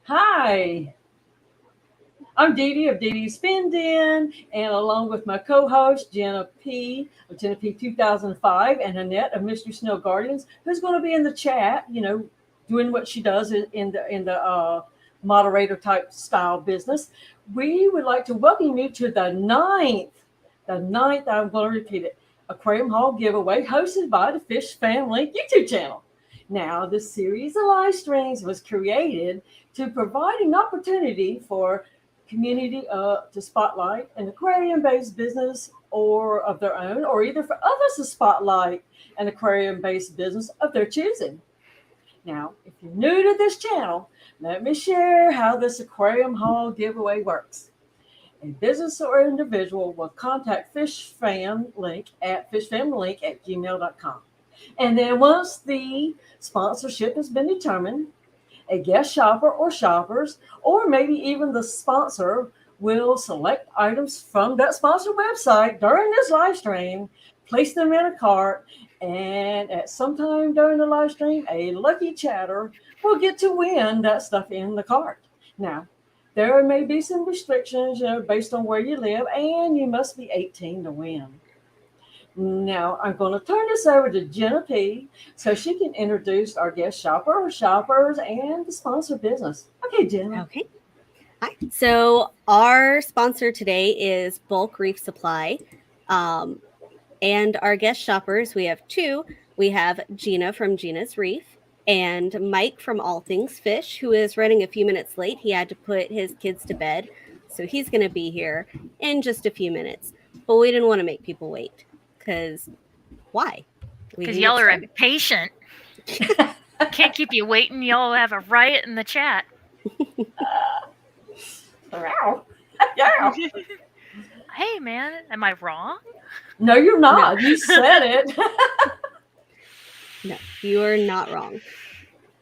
Hi, I'm Dee Dee of Dee Dee's Spin Den, and along with my co-host Jenna P. of Jenna P 2005 and Annette of Mystery Snow Guardians, who's going to be in the chat, doing what she does in the moderator type style business. We would like to welcome you to the ninth. I'm going to repeat it. Aquarium Hall giveaway hosted by the Fishfam.link YouTube channel. Now, this series of live streams was created to provide an opportunity for community to spotlight an aquarium-based business or of their own, or either for others to spotlight an aquarium-based business of their choosing. Now, if you're new to this channel, let me share how this aquarium haul giveaway works. A business or individual will contact Fishfam.link at gmail.com. And then once the sponsorship has been determined, a guest shopper or shoppers, or maybe even the sponsor, will select items from that sponsor website during this live stream, place them in a cart, and at some time during the live stream, a lucky chatter will get to win that stuff in the cart. Now, there may be some restrictions, based on where you live, and you must be 18 to win. Now, I'm going to turn this over to Jenna P. so she can introduce our guest shopper or shoppers and the sponsor business. Okay, Jenna. Okay. Hi. So our sponsor today is Bulk Reef Supply. And our guest shoppers, we have two. We have Gina from Gina's Reef and Mike from All Things Fish, who is running a few minutes late. He had to put his kids to bed, so he's going to be here in just a few minutes. But we didn't want to make people wait, because why? Because y'all are impatient. Can't keep you waiting. Y'all have a riot in the chat. Yeah. Hey, man, am I wrong? No, you're not. No. You said it. No, you are not wrong.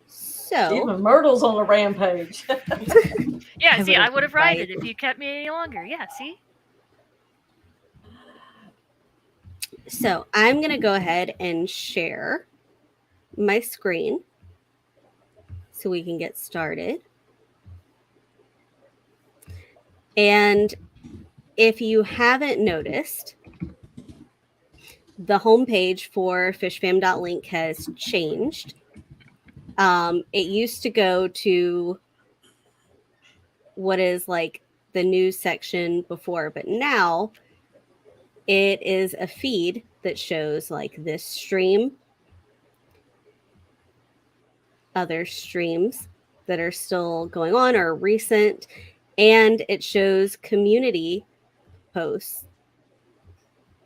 So even Myrtle's on a rampage. Yeah, see, I would have rioted if you kept me any longer. Yeah, see? So I'm going to go ahead and share my screen so we can get started. And if you haven't noticed, the homepage for Fishfam.link has changed. It used to go to what is like the news section before, but now it is a feed that shows like this stream, other streams that are still going on or recent, and it shows community posts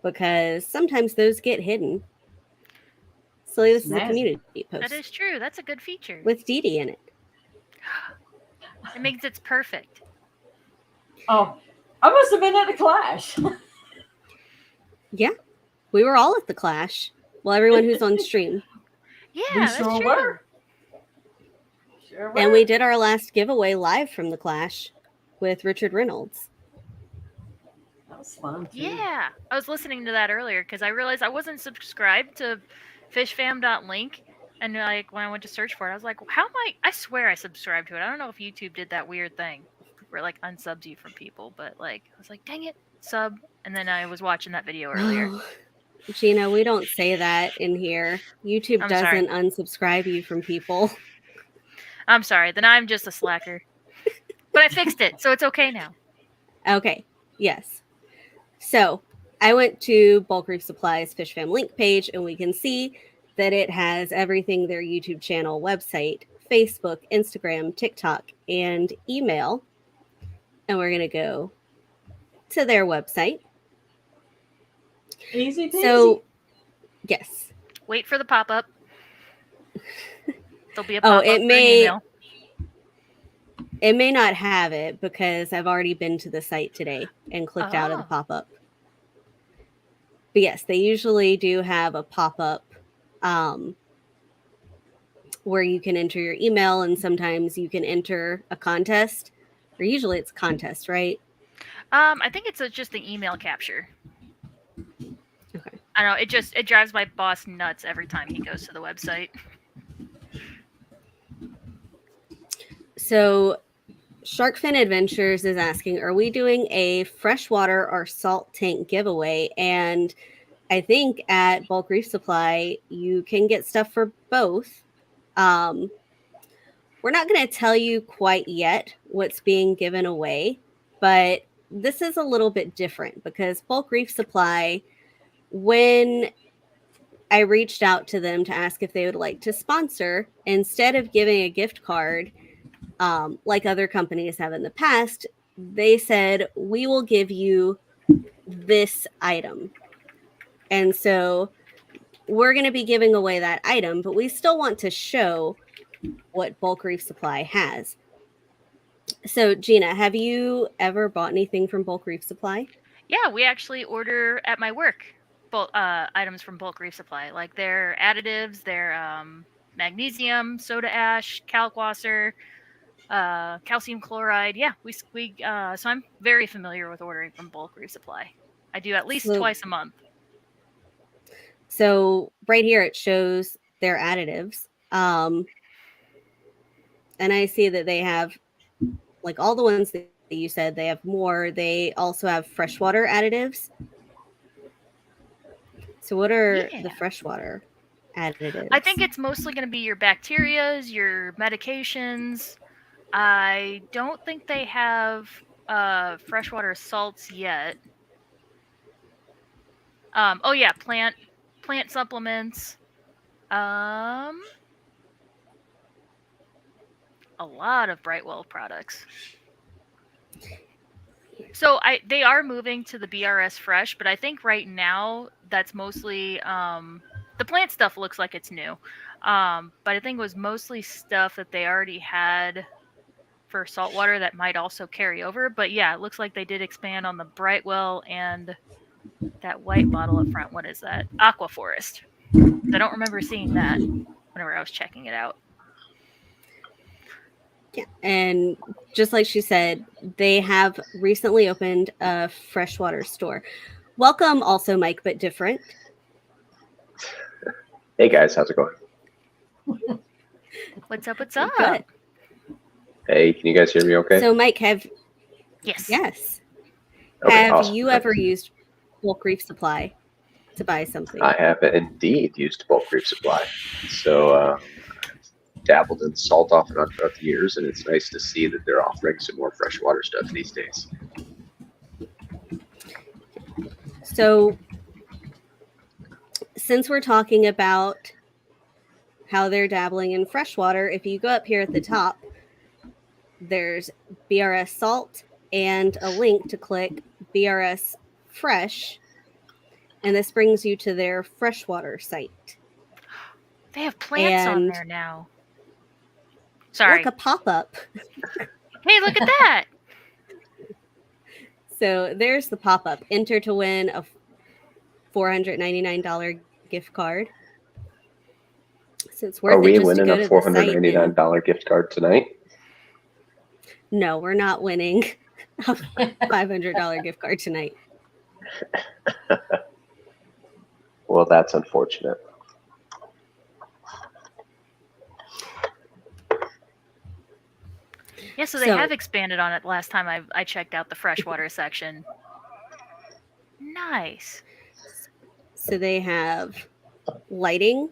because sometimes those get hidden. So this is a community post. That is true. That's a good feature. With Dee Dee in it. It makes it perfect. Oh, I must have been at the Clash. Yeah, we were all at the Clash. Well, everyone who's on stream. Yeah, that's true. Were. Sure were. And we did our last giveaway live from the Clash with Richard Reynolds. That was fun, too. Yeah, I was listening to that earlier because I realized I wasn't subscribed to Fishfam.link. And like when I went to search for it, I was like, how am I swear I subscribed to it. I don't know if YouTube did that weird thing where like unsubs you from people, but like I was like, dang it, sub. And then I was watching that video earlier. Gina, we don't say that in here. YouTube doesn't unsubscribe you from people. I'm sorry. Then I'm just a slacker. But I fixed it, so it's okay now. Okay. Yes. So I went to Bulk Reef Supply's Fishfam link page, and we can see that it has everything: their YouTube channel, website, Facebook, Instagram, TikTok, and email. And we're going to go to their website. Easy peasy. So, yes. Wait for the pop-up. There'll be a pop-up for an email. It may not have it because I've already been to the site today and clicked out of the pop-up. But yes, they usually do have a pop-up where you can enter your email, and sometimes you can enter a contest. Or usually it's a contest, right? I think it's just the email capture. Okay. I don't know, it drives my boss nuts every time he goes to the website. So Sharkfin Adventures is asking, are we doing a freshwater or salt tank giveaway? And I think at Bulk Reef Supply, you can get stuff for both. We're not going to tell you quite yet what's being given away, but this is a little bit different because Bulk Reef Supply, when I reached out to them to ask if they would like to sponsor, instead of giving a gift card, like other companies have in the past, they said, we will give you this item. And so we're going to be giving away that item, but we still want to show what Bulk Reef Supply has. So, Gina, have you ever bought anything from Bulk Reef Supply? Yeah, we actually order at my work items from Bulk Reef Supply, like their additives, their magnesium, soda ash, kalkwasser, calcium chloride. Yeah, so I'm very familiar with ordering from Bulk Reef Supply. I do at least twice a month. So right here it shows their additives. And I see that they have, like all the ones that you said, they have more. They also have freshwater additives. So what are the freshwater additives? I think it's mostly going to be your bacterias, your medications. I don't think they have freshwater salts yet. Oh yeah, plant supplements. A lot of Brightwell products. So they are moving to the BRS Fresh, but I think right now that's mostly the plant stuff looks like it's new. But I think it was mostly stuff that they already had for saltwater that might also carry over. But yeah, it looks like they did expand on the Brightwell and that white bottle up front. What is that? Aqua Forest. I don't remember seeing that whenever I was checking it out. Yeah, and just like she said, they have recently opened a freshwater store. Welcome also, Mike, but different. Hey guys, how's it going? What's up? What's up? Good. Hey, can you guys hear me okay? So, Mike, Yes. Okay, have awesome. you ever used Bulk Reef Supply to buy something? I have indeed used Bulk Reef Supply. So dabbled in salt off and on throughout the years, and it's nice to see that they're offering some more freshwater stuff these days. So, since we're talking about how they're dabbling in freshwater, if you go up here at the top, there's BRS Salt and a link to click BRS Fresh, and this brings you to their freshwater site. They have plants on there now. Sorry. Like a pop-up. Hey, look at that! So there's the pop-up. Enter to win a $499 gift card. So it's worth it. Are we winning a $499 gift card tonight? No, we're not winning a $500 gift card tonight. Well, that's unfortunate. Yeah, so they have expanded on it last time I checked out the freshwater section. Nice. So they have lighting,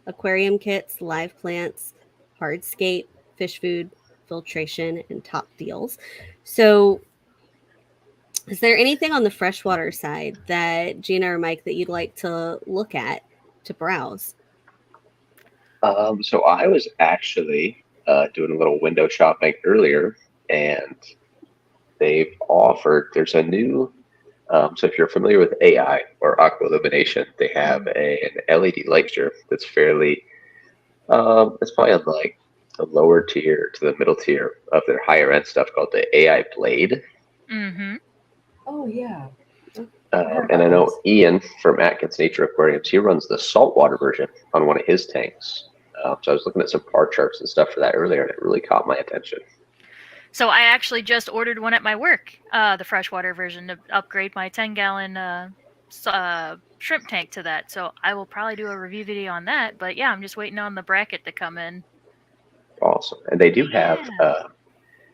aquarium kits, live plants, hardscape, fish food, filtration, and top deals. So is there anything on the freshwater side that Gina or Mike that you'd like to look at, to browse? So I was actually doing a little window shopping earlier, and they've offered, there's a new, so if you're familiar with AI or aqua illumination, they have an LED light strip that's fairly, it's probably on like the lower tier to the middle tier of their higher end stuff called the AI Blade. Mm-hmm. Oh, yeah. And I know Ian from Atkins Nature Aquariums, he runs the saltwater version on one of his tanks. So I was looking at some par charts and stuff for that earlier, and it really caught my attention. So I actually just ordered one at my work, the freshwater version, to upgrade my 10-gallon shrimp tank to that. So I will probably do a review video on that. But yeah, I'm just waiting on the bracket to come in. Awesome. And they do have, Yeah.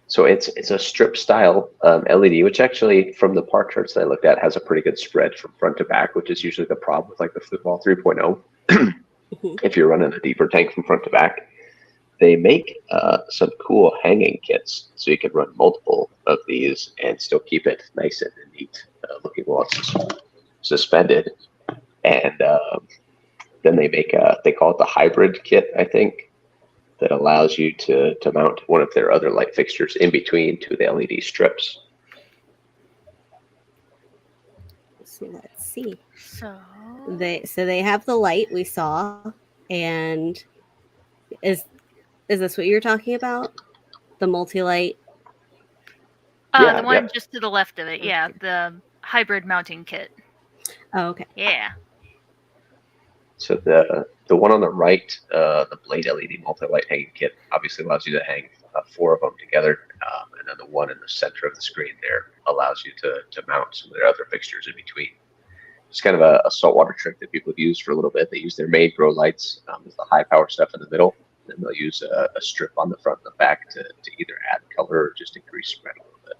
so it's a strip style LED, which actually from the park charts that I looked at has a pretty good spread from front to back, which is usually the problem with like the Football 3.0. If you're running a deeper tank from front to back, they make some cool hanging kits, so you can run multiple of these and still keep it nice and neat looking while it's suspended. And then they make they call it the hybrid kit, I think, that allows you to mount one of their other light fixtures in between two of the LED strips. So let's see. So They have the light we saw, and is this what you're talking about? The multi-light? Yeah, the one yeah. just to the left of it, yeah, the hybrid mounting kit. Oh, okay. Yeah. So the one on the right, the Blade LED multi-light hanging kit, obviously allows you to hang 4 of them together, and then the one in the center of the screen there allows you to mount some of their other fixtures in between. It's kind of a saltwater trick that people have used for a little bit. They use their main grow lights as the high power stuff in the middle, and they'll use a strip on the front and the back to either add color or just increase spread a little bit.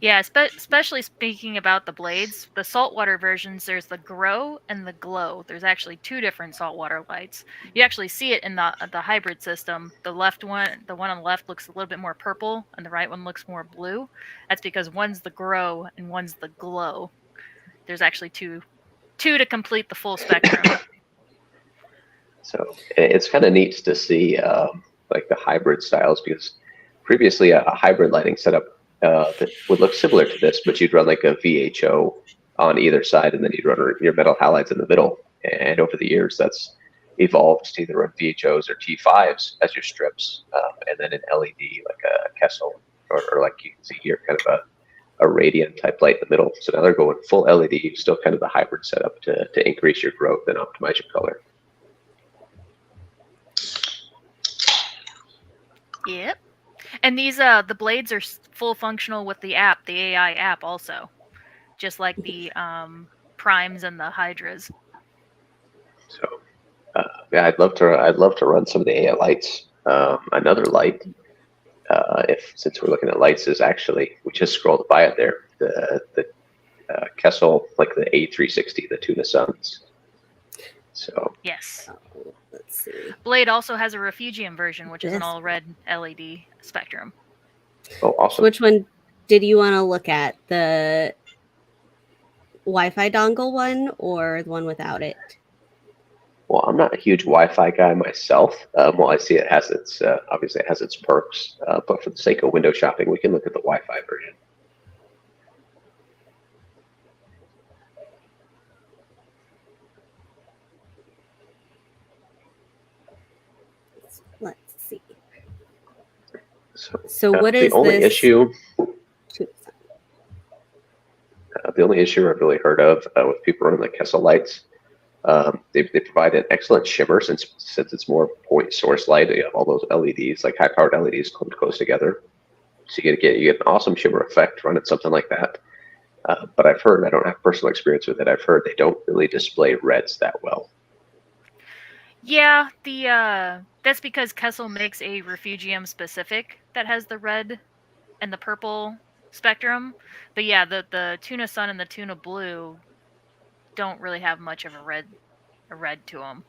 Yeah, especially speaking about the blades, the saltwater versions, there's the grow and the glow. There's actually 2 different saltwater lights. You actually see it in the hybrid system. The one on the left looks a little bit more purple, and the right one looks more blue. That's because one's the grow and one's the glow. There's actually two to complete the full spectrum. So it's kind of neat to see like the hybrid styles, because previously a hybrid lighting setup that would look similar to this, but you'd run like a VHO on either side, and then you'd run your metal halides in the middle. And over the years, that's evolved to either run VHOs or T5s as your strips, and then an LED like a Kessel, or like you can see here, kind of a radiant type light in the middle. So now they're going full LED, still kind of the hybrid setup to increase your growth and optimize your color. Yep. And these the blades are full functional with the app, the AI app also, just like the primes and the hydras. So yeah, I'd love to run some of the AI lights. Another light, since we're looking at lights, is actually, we just scrolled by it there, the Kessel, like the A360, the Tuna Suns. So Yes. Let's see. Blade also has a Refugium version, which is an all red LED spectrum. oh, awesome. So which one did you want to look at? The Wi-Fi dongle one or the one without it? Well, I'm not a huge Wi-Fi guy myself. Well, I see it has its obviously it has its perks, but for the sake of window shopping, we can look at the Wi-Fi version. Let's see. So what is the only this? issue? The only issue I've really heard of with people running the Kessel lights, they provide an excellent shimmer since it's more point source light. You have all those LEDs, like high powered LEDs, clumped close together, so you get an awesome shimmer effect running something like that. But I've heard, I don't have personal experience with it, I've heard they don't really display reds that well. Yeah, that's because Kessel makes a Refugium specific that has the red and the purple spectrum. But yeah, the Tuna Sun and the Tuna Blue don't really have much of a red to them.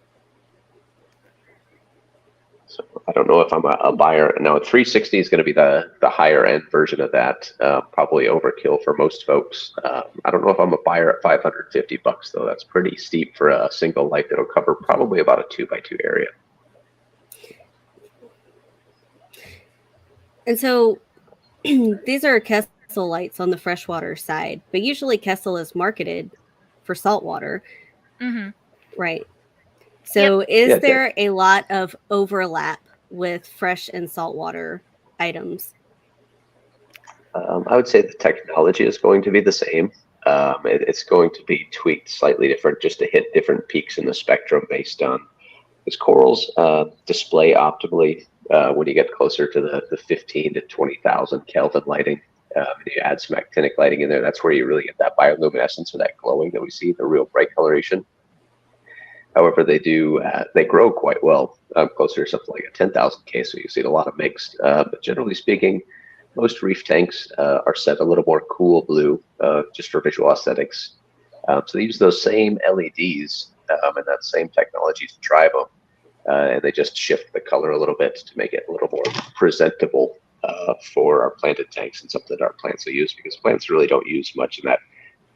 So I don't know if I'm a buyer. Now, 360 is going to be the higher end version of that. Probably overkill for most folks. I don't know if I'm a buyer at $550 though. That's pretty steep for a single light that'll cover probably about a 2x2 area. And so these are Kessel lights on the freshwater side, but usually Kessel is marketed for saltwater. Mm-hmm. Right. So Yep. is there a lot of overlap with fresh and saltwater items? I would say the technology is going to be the same. It's going to be tweaked slightly different just to hit different peaks in the spectrum based on, because corals display optimally when you get closer to the 15 to 20,000 Kelvin lighting, You add some actinic lighting in there. That's where you really get that bioluminescence or that glowing that we see, the real bright coloration. However, they grow quite well, closer to something like a 10,000 K, so you see a lot of mixed. But generally speaking, most reef tanks are set a little more cool blue, just for visual aesthetics. So they use those same LEDs and that same technology to drive them, and they just shift the color a little bit to make it a little more presentable for our planted tanks and something that our plants will use, because plants really don't use much in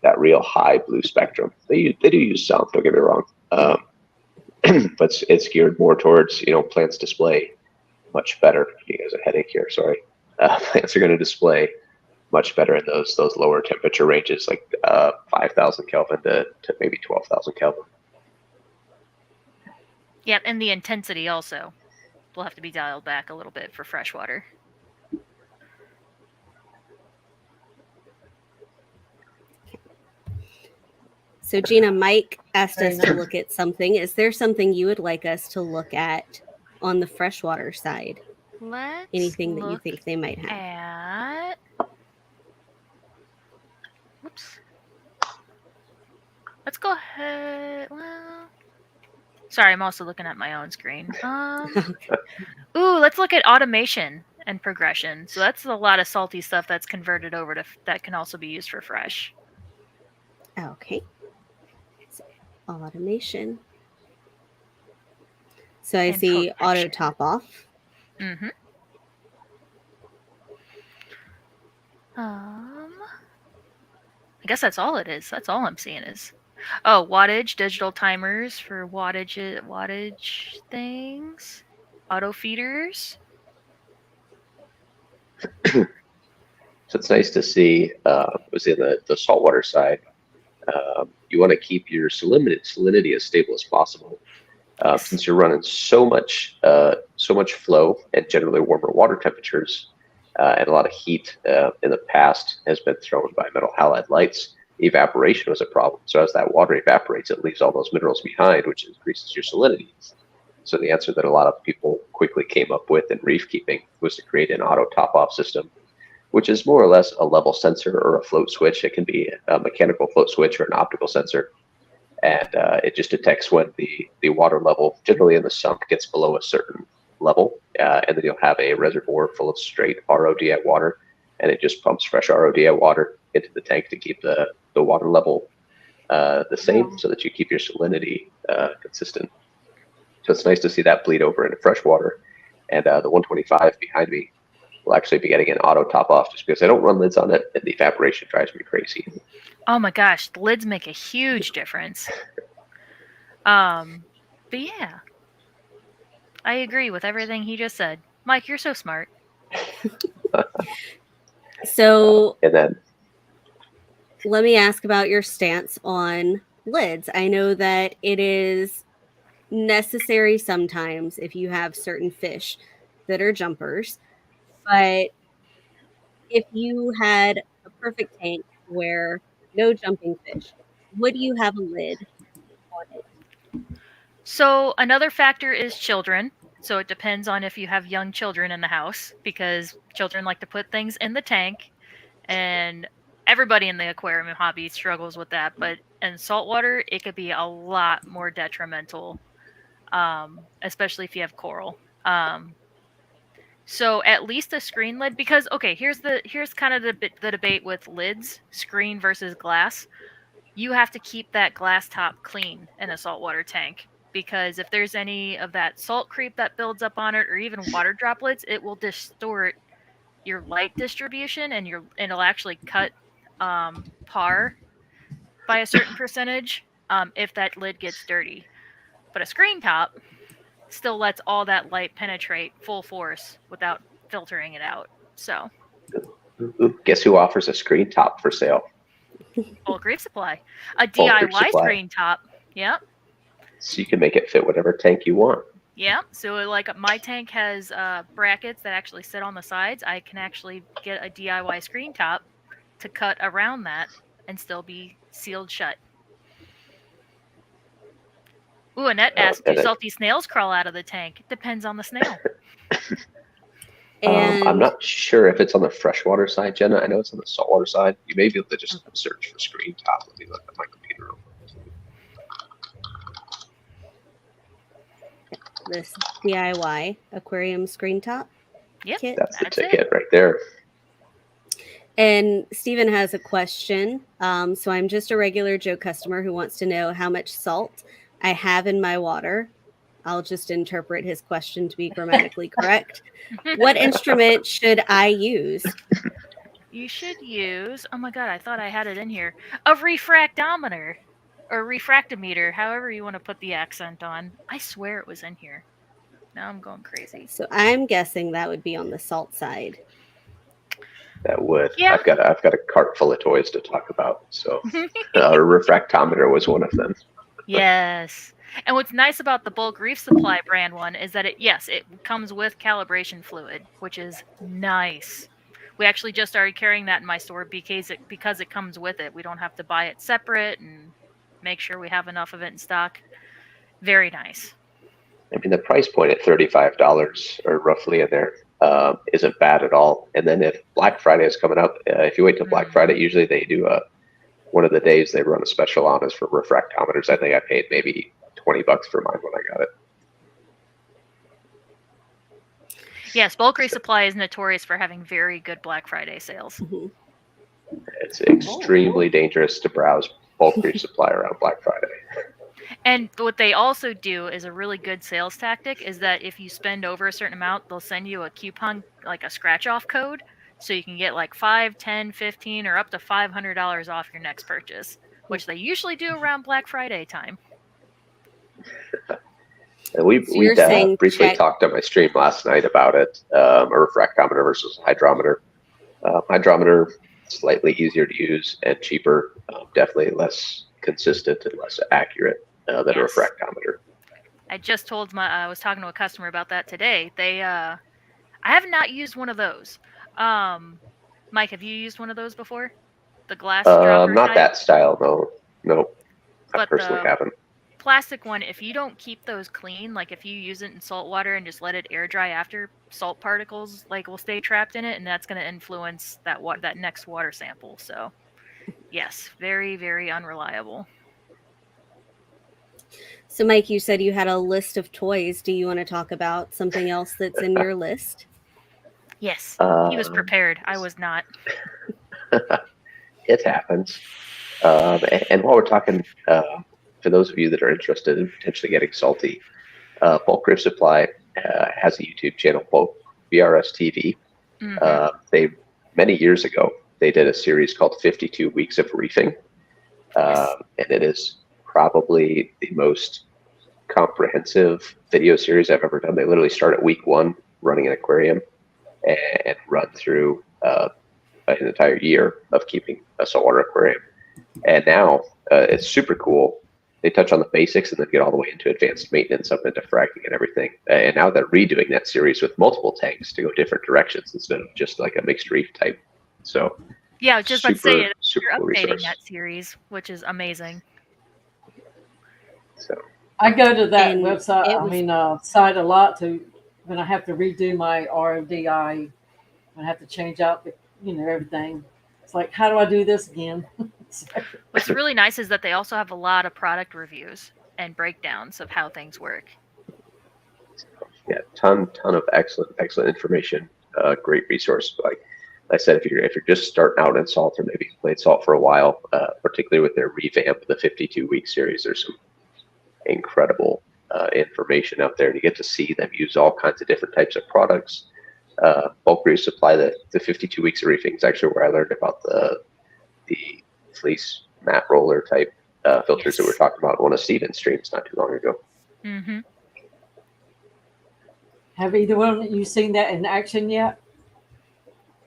that real high blue spectrum. They do use some, don't get me wrong. But it's geared more towards, plants display much better. You guys a headache here, sorry. Plants are going to display much better in those lower temperature ranges, like 5,000 Kelvin to maybe 12,000 Kelvin. Yeah, and the intensity also will have to be dialed back a little bit for freshwater. So Gina, Mike asked us to look at something. Is there something you would like us to look at on the freshwater side? Let's Anything that you look think they might have? at... Whoops. Let's go ahead. Well, sorry, I'm also looking at my own screen. Ooh, let's look at automation and progression. So that's a lot of salty stuff that's converted over to that can also be used for fresh. Okay. So, automation. So I see auto top off. Mm-hmm. I guess that's all it is. That's all I'm seeing is. Oh, wattage, digital timers for wattage things. Auto feeders. So it's nice to see, in the saltwater side, you want to keep your salinity as stable as possible. Yes. Since you're running so much flow and generally warmer water temperatures, and a lot of heat in the past has been thrown by metal halide lights, evaporation was a problem. So as that water evaporates, it leaves all those minerals behind, which increases your salinity. So the answer that a lot of people quickly came up with in reef keeping was to create an auto top-off system, which is more or less a level sensor or a float switch. It can be a mechanical float switch or an optical sensor. And it just detects when the water level, generally in the sump, gets below a certain level, and then you'll have a reservoir full of straight RODI water, and it just pumps fresh RODI water into the tank to keep the water level the same, so that you keep your salinity consistent. So it's nice to see that bleed over into fresh water. And the 125 behind me will actually be getting an auto top off, just because I don't run lids on it, and the evaporation drives me crazy. Oh my gosh, the lids make a huge difference. But yeah, I agree with everything he just said. Mike, you're so smart. So and then let me ask about your stance on lids. I know that it is necessary sometimes if you have certain fish that are jumpers, but if you had a perfect tank where no jumping fish, would you have a lid on it? So another factor is children. So it depends on if you have young children in the house, because children like to put things in the tank, and everybody in the aquarium hobby struggles with that. But in saltwater, it could be a lot more detrimental, especially if you have coral. So at least a screen lid, because okay, here's kind of the debate with lids, screen versus glass. You have to keep that glass top clean in a saltwater tank, because if there's any of that salt creep that builds up on it, or even water droplets, it will distort your light distribution, and it'll actually cut par by a certain percentage if that lid gets dirty. But a screen top still lets all that light penetrate full force without filtering it out. So, guess who offers a screen top for sale? Bulk Reef Supply, a Bulk Reef DIY Supply. screen top. Yep. So you can make it fit whatever tank you want. Yeah, so like my tank has brackets that actually sit on the sides. I can actually get a DIY screen top to cut around that and still be sealed shut. Ooh, Annette asked, do salty snails crawl out of the tank? It depends on the snail. And I'm not sure if it's on the freshwater side, Jenna. I know it's on the saltwater side. You may be able to just search for screen top. Let me look at my computer real quick. this DIY aquarium screen top Yep, kit. That's the that's it. ticket right there. And Stephen has a question. So I'm just a regular Joe customer who wants to know how much salt I have in my water. I'll just interpret his question to be grammatically correct. What instrument should I use? You should use, oh my god, I thought I had it in here, a refractometer or refractometer, however you want to put the accent on. I swear it was in here. Now I'm going crazy. So I'm guessing that would be on the salt side. That would. Yeah. I've got a cart full of toys to talk about. So a refractometer was one of them. Yes. And what's nice about the bulk Reef Supply brand one is that it comes with calibration fluid, which is nice. We actually just started carrying that in my store because it comes with it. We don't have to buy it separate and make sure we have enough of it in stock. Very nice. I mean, the price point at $35 or roughly in there isn't bad at all. And then if Black Friday is coming up, if you wait till Black Friday, usually they do one of the days they run a special on us for refractometers. I think I paid maybe $20 for mine when I got it. Yes, bulk resupply is notorious for having very good Black Friday sales. Mm-hmm. It's extremely dangerous to browse bulk resupply around Black Friday. And what they also do is a really good sales tactic is that if you spend over a certain amount, they'll send you a coupon, like a scratch-off code, so you can get like 5, 10, 15, or up to $500 off your next purchase, which they usually do around Black Friday time. And we briefly check. talked on my stream last night about it, a refractometer versus hydrometer. Hydrometer, slightly easier to use and cheaper, definitely less consistent and less accurate than a refractometer. I was talking to a customer about that today. I have not used one of those. Mike, have you used one of those before? The glass dropper not type? that style, no. I personally haven't. Plastic one, if you don't keep those clean, like if you use it in salt water and just let it air dry after, salt particles will stay trapped in it, and that's going to influence that next water sample. So, yes, very, very unreliable. So, Mike, you said you had a list of toys. Do you want to talk about something else that's in your list? Yes, he was prepared. I was not. It happens. And while we're talking, for those of you that are interested in potentially getting salty, Bulk Reef Supply has a YouTube channel, Bulk BRS TV. Mm-hmm. Many years ago, they did a series called 52 Weeks of Reefing. And it is probably the most comprehensive video series I've ever done. They literally start at week 1 running an aquarium and run through an entire year of keeping a saltwater aquarium. And now it's super cool. They touch on the basics and then get all the way into advanced maintenance up into fracking and everything. And now they're redoing that series with multiple tanks to go different directions instead of just like a mixed reef type. So yeah, I was just about to say it. You're cool updating resource. That series, which is amazing. So I go to that website, site a lot when I have to redo my RODI. I have to change out everything. It's like, how do I do this again? What's really nice is that they also have a lot of product reviews and breakdowns of how things work. Yeah, ton of excellent information. Great resource. Like I said, if you're just starting out in salt, or maybe you've played salt for a while, particularly with their revamp, the 52-week series, there's some incredible information out there. You get to see them use all kinds of different types of products. Bulk Reef Supply, the 52 weeks of reefing is actually where I learned about the fleece mat roller type filters that we were talking about in one of Steven's streams not too long ago. Mm-hmm. Have either one of you seen that in action yet?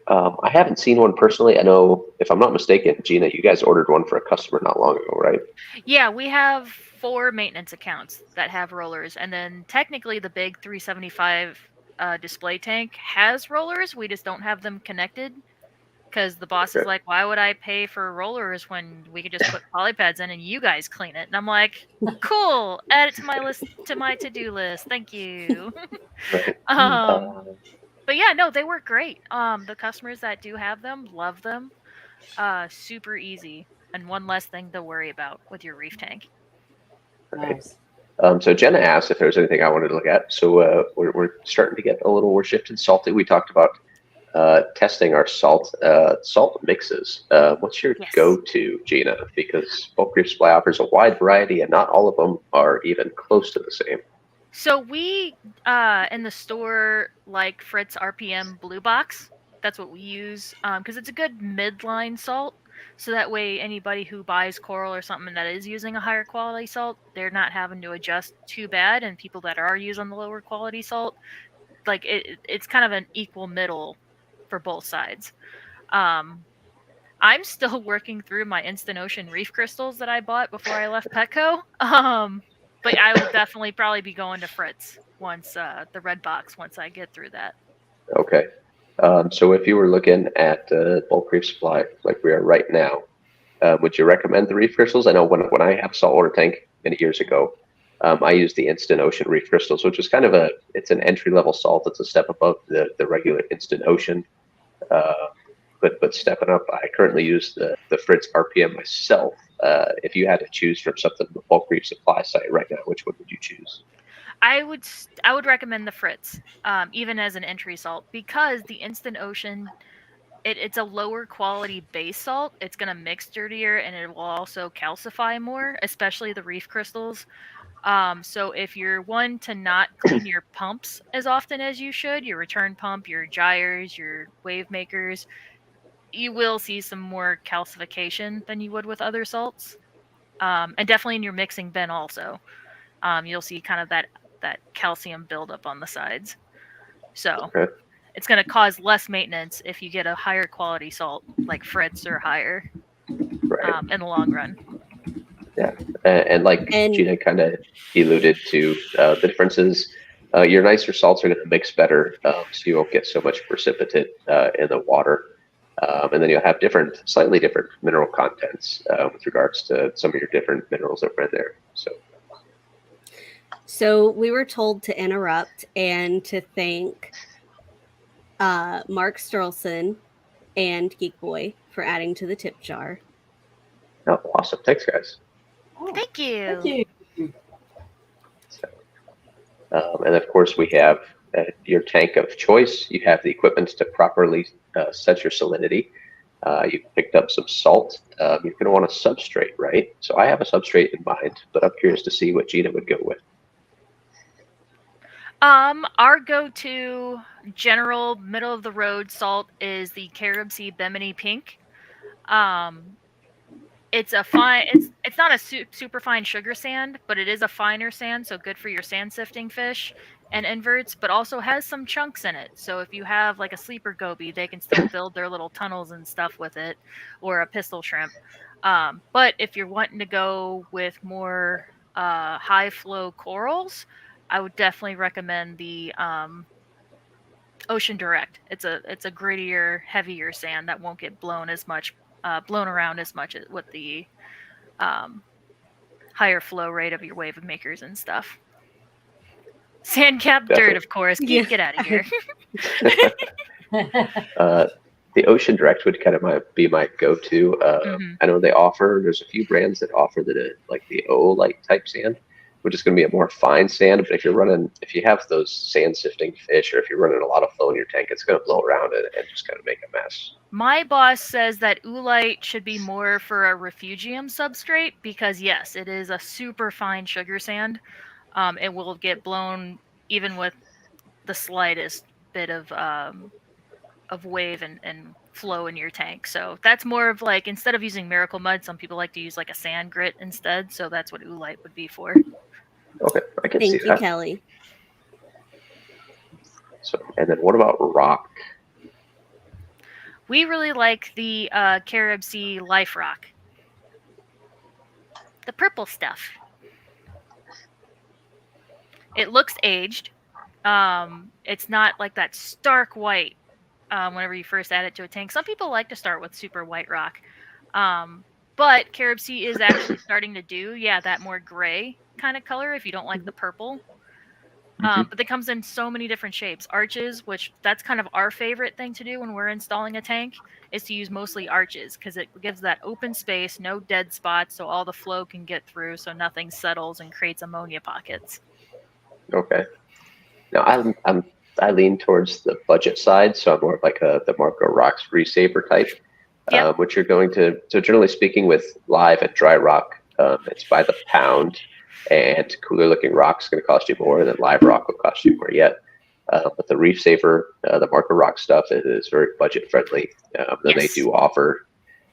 I haven't seen one personally. I know, if I'm not mistaken, Gina, you guys ordered one for a customer not long ago, right? Yeah, we have 4 maintenance accounts that have rollers, and then technically the big 375 display tank has rollers. We just don't have them connected because the boss is like, why would I pay for rollers when we could just put polypads in and you guys clean it? And I'm like, cool, add it to my list, to my to-do list. Thank you. Right. But yeah, no, they work great. The customers that do have them love them. Super easy, and one less thing to worry about with your reef tank. Nice. So Jenna asked if there was anything I wanted to look at. So we're starting to get a little, we're shifting salty. We talked about testing our salt mixes. What's your Yes. go-to, Gina? Because Bulk Reef Supply offers a wide variety, and not all of them are even close to the same. So we in the store like Fritz RPM Blue Box. That's what we use because it's a good midline salt. So that way, anybody who buys coral or something that is using a higher quality salt, they're not having to adjust too bad. And people that are using the lower quality salt, like it's kind of an equal middle for both sides. Um, I'm still working through my Instant Ocean reef crystals that I bought before I left Petco. But I will definitely probably be going to Fritz once the red box once I get through that. Okay. So if you were looking at Bulk Reef Supply like we are right now, would you recommend the reef crystals? I know when I have a saltwater tank many years ago, I used the Instant Ocean reef crystals, which is kind of it's an entry level salt. It's a step above the regular Instant Ocean, uh, but stepping up. I currently use the Fritz RPM myself. If you had to choose from something on the Bulk Reef Supply site right now, which one would you choose? I would recommend the Fritz, even as an entry salt, because the Instant Ocean it's a lower quality base salt. It's gonna mix dirtier and it will also calcify more, especially the reef crystals. So if you're one to not clean your pumps as often as you should, your return pump, your gyres, your wave makers, you will see some more calcification than you would with other salts. And definitely in your mixing bin also. You'll see kind of that calcium buildup on the sides. So Okay. it's going to cause less maintenance if you get a higher quality salt like Fritz or higher Right. in the long run. Yeah. And like And Gina kind of alluded to, the differences. Your nicer salts are going to mix better, so you won't get so much precipitate in the water. And then you'll have slightly different mineral contents with regards to some of your different minerals that are in there. so we were told to interrupt and to thank Mark Sturlson and Geek Boy for adding to the tip jar. Oh, awesome. Thanks, guys. Oh, Thank thank you. you. So, and of course, we have your tank of choice. You have the equipment to properly set your salinity. You've picked up some salt. You're going to want a substrate, right? So I have a substrate in mind, but I'm curious to see what Gina would go with. Our go-to general middle of the road salt is the Carib Sea Bimini Pink. Um, it's a fine. It's not a super fine sugar sand, but it is a finer sand, so good for your sand sifting fish and inverts. But also has some chunks in it, so if you have like a sleeper goby, they can still build their little tunnels and stuff with it, or a pistol shrimp. But if you're wanting to go with more high flow corals, I would definitely recommend the Ocean Direct. It's a grittier, heavier sand that won't get blown around as much with the um, higher flow rate of your wave makers and stuff. Sand-capped dirt, Definitely. of course. Yeah. Get out of here. uh, the Ocean Direct would kind of be my go-to. Hmm. I know there's a few brands that offer like the O-Light type sand, which is going to be a more fine sand. But if you have those sand sifting fish, or if you're running a lot of flow in your tank, it's going to blow around and just kind of make a mess. My boss says that oolite should be more for a refugium substrate because yes, it is a super fine sugar sand. It will get blown even with the slightest bit of wave and flow in your tank. So that's more of like instead of using miracle mud, some people like to use like a sand grit instead. So that's what oolite would be for. Okay, I can see Thank you, that. Kelly. So, and then what about rock? We really like the Carib Sea Life Rock, the purple stuff. It looks aged. It's not like that stark white whenever you first add it to a tank. Some people like to start with super white rock. But Carib Sea is actually starting to do, that more gray kind of color if you don't like the purple. But it comes in so many different shapes. Arches, which that's kind of our favorite thing to do when we're installing a tank, is to use mostly arches because it gives that open space, no dead spots, so all the flow can get through, so nothing settles and creates ammonia pockets. Okay. Now I lean towards the budget side, so I'm more of like the Marco Rocks Resaver type, Yep. which you're going to. So generally speaking, with live and dry rock, it's by the pound, and cooler looking rock is going to cost you more, and then live rock will cost you more yet. But the Reef Saver, the Marco Rock stuff, is very budget friendly. Then they Yes. do offer,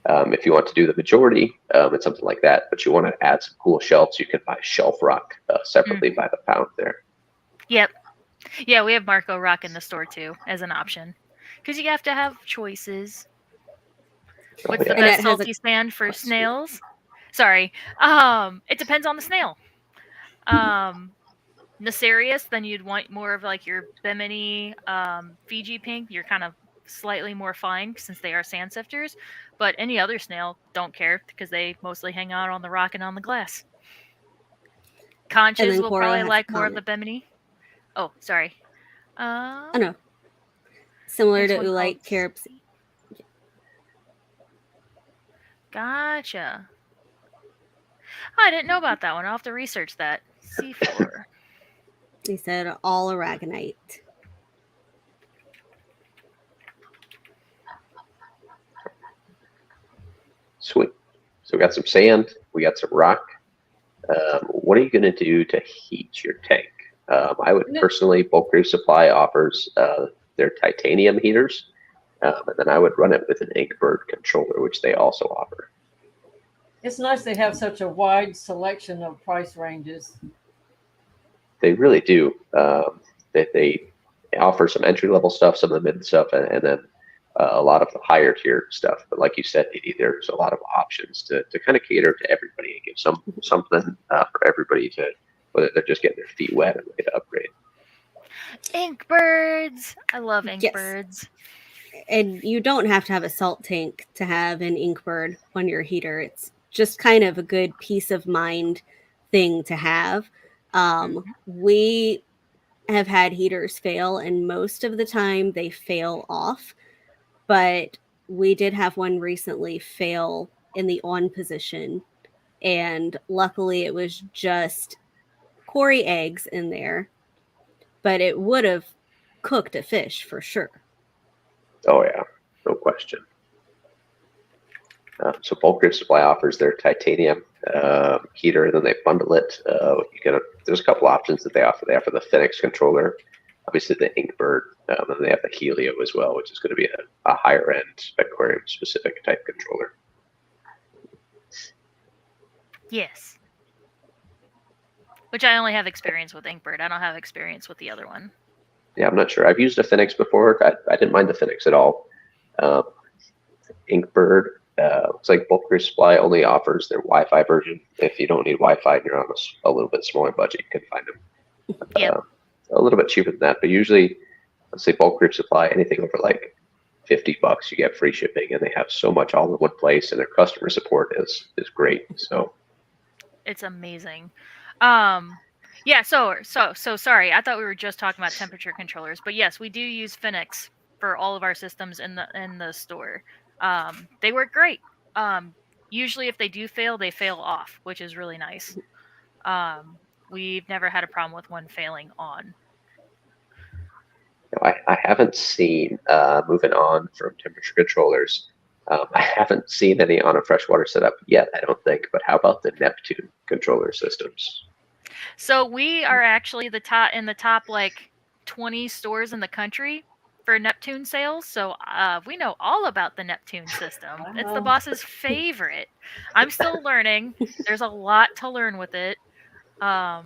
if you want to do the majority, it's something like that. But you want to add some cool shelves, you can buy shelf rock separately by the pound there. Yep. Yeah, we have Marco Rock in the store too as an option because you have to have choices. What's the And best it has a salty sand for question. snails? Sorry. It depends on the snail. Nacerius, then you'd want more of like your Bimini, Fiji pink. You're kind of slightly more fine since they are sand sifters. But any other snail don't care because they mostly hang out on the rock and on the glass. and Conches then will Cora probably has a like more of the comment. Bimini. Oh, sorry. Oh no, similar Next to one called. Ulite Caribs. Gotcha. I didn't know about that one. I'll have to research that. C4. They said all aragonite. Sweet. So we got some sand, we got some rock. What are you going to do to heat your tank? I would personally, Bulk Reef Supply offers their titanium heaters, and then I would run it with an Inkbird controller, which they also offer. It's nice they have such a wide selection of price ranges. They really do. They offer some entry level stuff, some of the mid stuff, and then a lot of the higher tier stuff. But like you said, there's a lot of options to kind of cater to everybody and give something for everybody to, whether they're just getting their feet wet and ready to upgrade. Inkbirds. I love Yes. Inkbirds. And you don't have to have a salt tank to have an Inkbird on your heater. It's just kind of a good peace of mind thing to have. We have had heaters fail, and most of the time they fail off. But we did have one recently fail in the on position, and luckily it was just Cory eggs in there, but it would have cooked a fish for sure. Oh yeah, no question. So Bulk Reef Supply offers their titanium heater, and then they bundle it. There's a couple options that they offer. They offer the Phoenix controller, obviously the Inkbird, and they have the Helio as well, which is going to be a higher end aquarium specific type controller. Yes. Which I only have experience with Inkbird. I don't have experience with the other one. Yeah, I'm not sure. I've used a Phoenix before. I didn't mind the Phoenix at all. Inkbird, looks like Bulk Reef Supply only offers their Wi-Fi version. If you don't need Wi-Fi and you're on a little bit smaller budget, you can find them Yep. a little bit cheaper than that. But usually, let's say Bulk Reef Supply, anything over like $50, you get free shipping, and they have so much all in one place, and their customer support is great. So It's amazing. Yeah, so sorry. I thought we were just talking about temperature controllers, but yes, we do use Phoenix for all of our systems in the store. They work great. Usually if they do fail, they fail off, which is really nice. We've never had a problem with one failing on. I haven't seen, moving on from temperature controllers, I haven't seen any on a freshwater setup yet, I don't think. But how about the Neptune controller systems? So we are actually in the top like 20 stores in the country for Neptune sales. So we know all about the Neptune system. It's the boss's favorite. I'm still learning. There's a lot to learn with it. But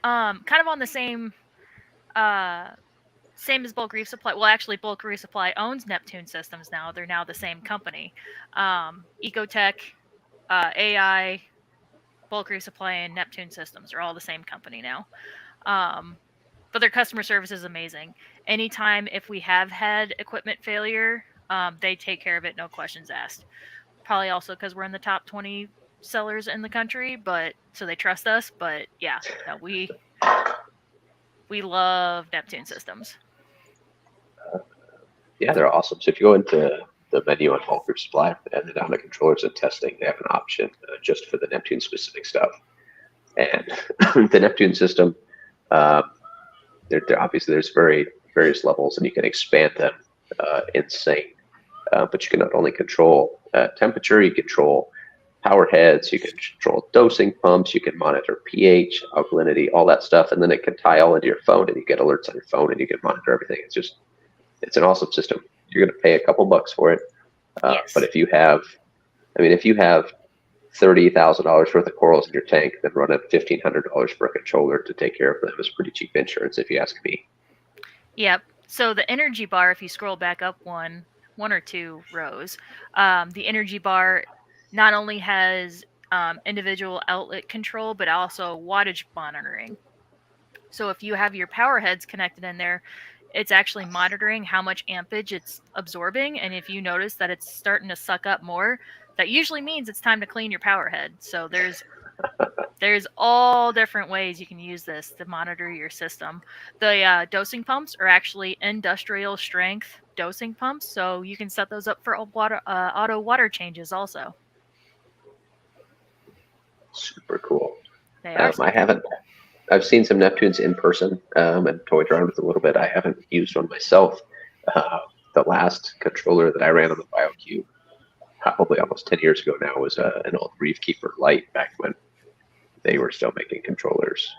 kind of on the same as Bulk Reef Supply. Well, actually, Bulk Reef Supply owns Neptune Systems now. They're now the same company. Ecotech, AI, Bulk Reef Supply, and Neptune Systems are all the same company now. But their customer service is amazing. Anytime if we have had equipment failure, they take care of it, no questions asked. Probably also because we're in the top 20 sellers in the country, but so they trust us. But yeah, no, we We love Neptune systems. Yeah, they're awesome. So if you go into the menu on Bulk Reef Supply and then down to controllers and testing, they have an option just for the Neptune specific stuff. And the Neptune system, um, they're obviously there's various levels, and you can expand them insane. But you can not only control temperature, you control power heads, you can control dosing pumps, you can monitor pH, alkalinity, all that stuff, and then it can tie all into your phone, and you get alerts on your phone, and you can monitor everything. It's an awesome system. You're going to pay a couple bucks for it, Yes. but if you have $30,000 worth of corals in your tank, then running $1,500 for a controller to take care of them is pretty cheap insurance, if you ask me. Yep. So the energy bar, if you scroll back up one or two rows, the energy bar not only has individual outlet control, but also wattage monitoring. So if you have your power heads connected in there, it's actually monitoring how much ampage it's absorbing. And if you notice that it's starting to suck up more, that usually means it's time to clean your power head. So there's all different ways you can use this to monitor your system. The dosing pumps are actually industrial strength dosing pumps, so you can set those up for auto water changes also. Super cool. They are. I've seen some Neptunes in person and toyed around with a little bit. I haven't used one myself. The last controller that I ran on the BioCube, probably almost 10 years ago now, was an old Reef Keeper Lite back when they were still making controllers.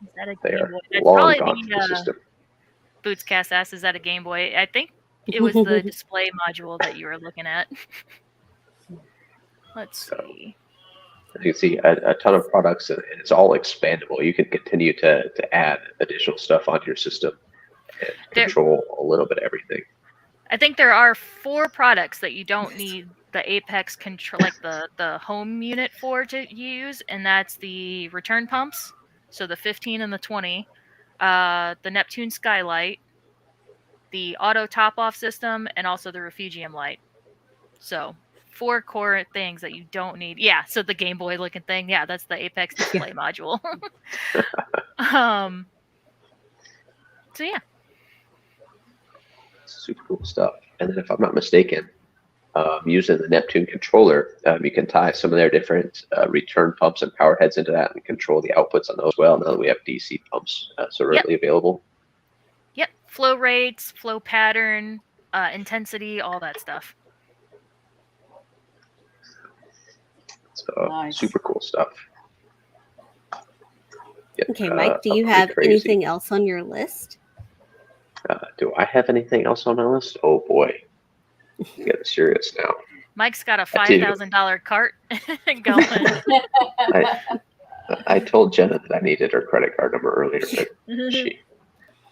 Is that a They Game are Boy? That's long probably gone from the system. Boots Cast asks, is that a Game Boy? I think it was the display module that you were looking at. Let's see. You can see a ton of products, and it's all expandable. You can continue to add additional stuff onto your system and control a little bit of everything. I think there are 4 products that you don't need the Apex control, like the home unit for to use, and that's the return pumps, so the 15 and the 20, the Neptune Skylight, the auto top-off system, and also the Refugium light. So 4 core things that you don't need. Yeah, so the Game Boy looking thing, yeah, that's the Apex display module. So yeah. Super cool stuff. And then if I'm not mistaken, using the Neptune controller, you can tie some of their different return pumps and power heads into that and control the outputs on those as well. Now that we have DC pumps so readily available. Yep, flow rates, flow pattern, intensity, all that stuff. So Nice. super cool stuff. Yep, Okay, Mike, do you have anything else on your list? Do I have anything else on my list? Oh boy, get serious now. Mike's got a $5,000 cart going. I told Jenna that I needed her credit card number earlier, but